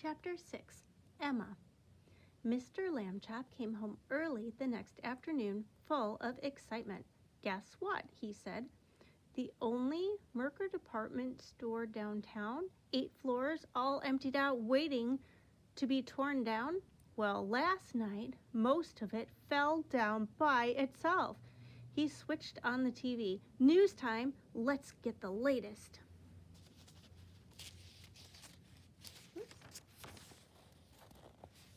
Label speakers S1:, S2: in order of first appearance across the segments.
S1: Chapter 6. Emma. Mr. Lambchop came home early the next afternoon, full of excitement. "Guess what?" he said. "The only Merker department store downtown, 8 floors, all emptied out, waiting to be torn down. Well, last night, most of it fell down by itself." He switched on the TV. "News time. Let's get the latest."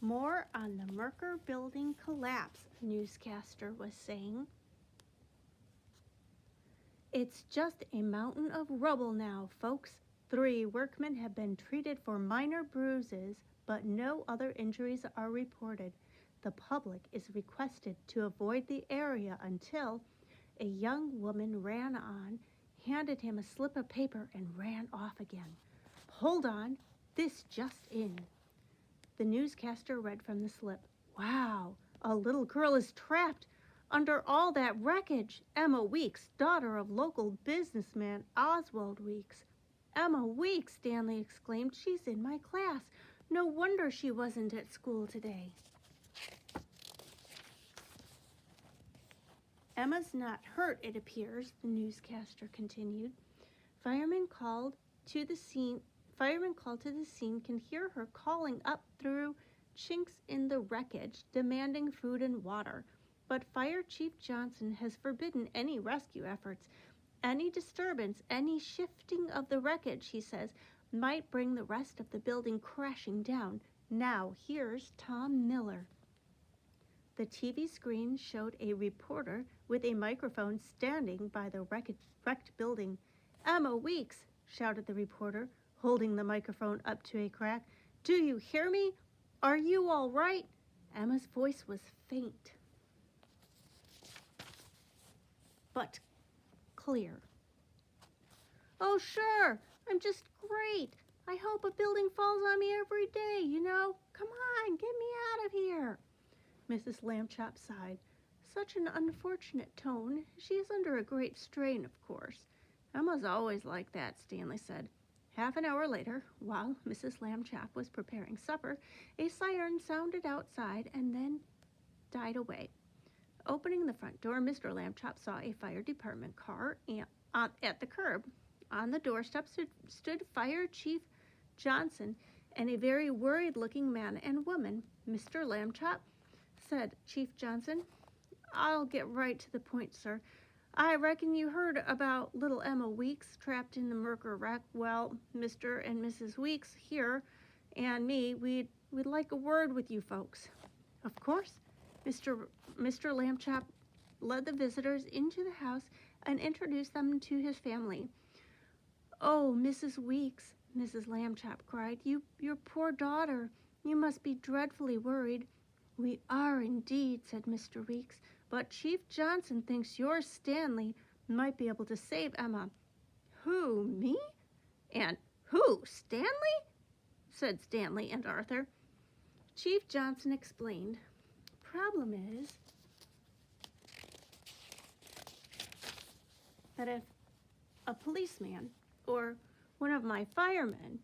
S1: "More on the Merker building collapse," a newscaster was saying. "It's just a mountain of rubble now, folks. 3 workmen have been treated for minor bruises, but no other injuries are reported. The public is requested to avoid the area until..." A young woman ran on, handed him a slip of paper, and ran off again. "Hold on, this just in." The newscaster read from the slip. "Wow, a little girl is trapped under all that wreckage. Emma Weeks, daughter of local businessman Oswald Weeks." "Emma Weeks!" Stanley exclaimed. "She's in my class. No wonder she wasn't at school today." "Emma's not hurt, it appears," the newscaster continued. Firemen called to the scene can hear her calling up through chinks in the wreckage, demanding food and water. But Fire Chief Johnson has forbidden any rescue efforts. Any disturbance, any shifting of the wreckage, he says, might bring the rest of the building crashing down. Now, here's Tom Miller. The TV screen showed a reporter with a microphone standing by the wrecked building. "Emma Weeks!" shouted the reporter, holding the microphone up to a crack. "Do you hear me? Are you all right?" Emma's voice was faint, but clear. "Oh, sure, I'm just great. I hope a building falls on me every day, you know. Come on, get me out of here." Mrs. Lambchop sighed. "Such an unfortunate tone. She is under a great strain, of course." "Emma's always like that," Stanley said. Half an hour later, while Mrs. Lambchop was preparing supper, a siren sounded outside and then died away. Opening the front door, Mr. Lambchop saw a fire department car at the curb. On the doorstep stood Fire Chief Johnson and a very worried-looking man and woman. "Mr. Lambchop," said Chief Johnson, "I'll get right to the point, sir. I reckon you heard about little Emma Weeks trapped in the Merker wreck. Well, Mr. and Mrs. Weeks here and me, we'd like a word with you folks." "Of course." Mr. Lambchop led the visitors into the house and introduced them to his family. "Oh, Mrs. Weeks," Mrs. Lambchop cried, your poor daughter. You must be dreadfully worried." "We are indeed," said Mr. Weeks, "but Chief Johnson thinks your Stanley might be able to save Emma." "Who, me? And who, Stanley?" said Stanley and Arthur. Chief Johnson explained. "Problem is that if a policeman or one of my firemen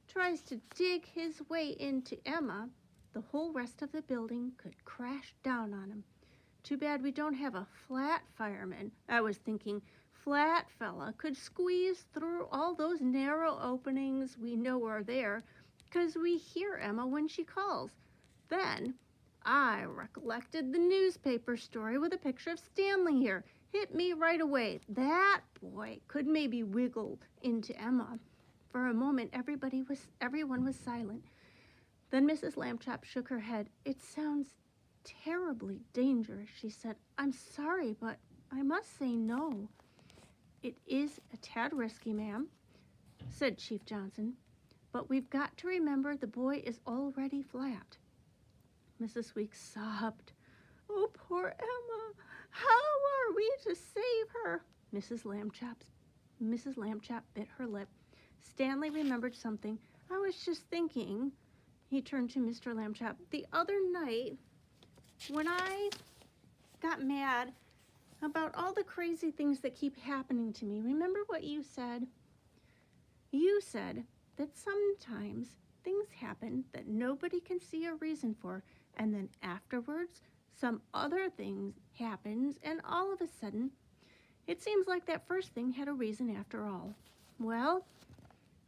S1: tries to dig his way into Emma, the whole rest of the building could crash down on him. Too bad we don't have a flat fireman. I was thinking flat fella could squeeze through all those narrow openings we know are there, 'cause we hear Emma when she calls. Then I recollected the newspaper story with a picture of Stanley here. Hit me right away. That boy could maybe wiggle into Emma." For a moment, everyone was silent. Then Mrs. Lambchop shook her head. "It sounds terribly dangerous," she said. "I'm sorry, but I must say no." "It is a tad risky, ma'am," said Chief Johnson, "but we've got to remember the boy is already flat." Mrs. Weeks sobbed. "Oh, poor Emma. How are we to save her?" Mrs. Lambchop bit her lip. Stanley remembered something. "I was just thinking," he turned to Mr. Lambchop, "the other night when I got mad about all the crazy things that keep happening to me, remember what you said? You said that sometimes things happen that nobody can see a reason for, and then afterwards, some other thing happens, and all of a sudden, it seems like that first thing had a reason after all. Well,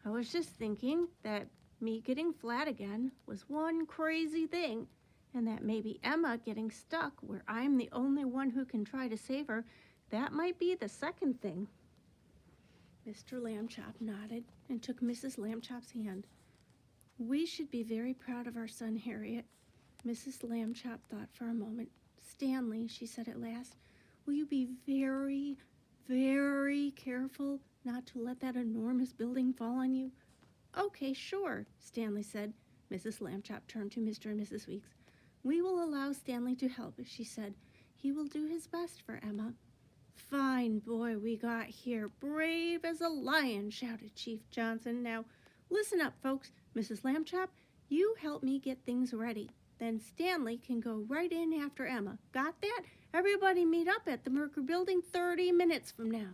S1: I was just thinking that me getting flat again was one crazy thing, and that maybe Emma getting stuck where I'm the only one who can try to save her, that might be the second thing. Mr. Lambchop nodded and took Mrs. Lambchop's hand. We should be very proud of our son, Harriet. Mrs. Lambchop thought for a moment. Stanley, she said at last, will you be very, very careful not to let that enormous building fall on you? Okay, sure, Stanley said. Mrs. Lambchop turned to Mr. and Mrs. Weeks. We will allow Stanley to help, she said. He will do his best for Emma. Fine boy we got here, brave as a lion, shouted Chief Johnson. Now, listen up, folks. Mrs. Lambchop, you help me get things ready. Then Stanley can go right in after Emma. Got that? Everybody meet up at the Merker Building 30 minutes from now.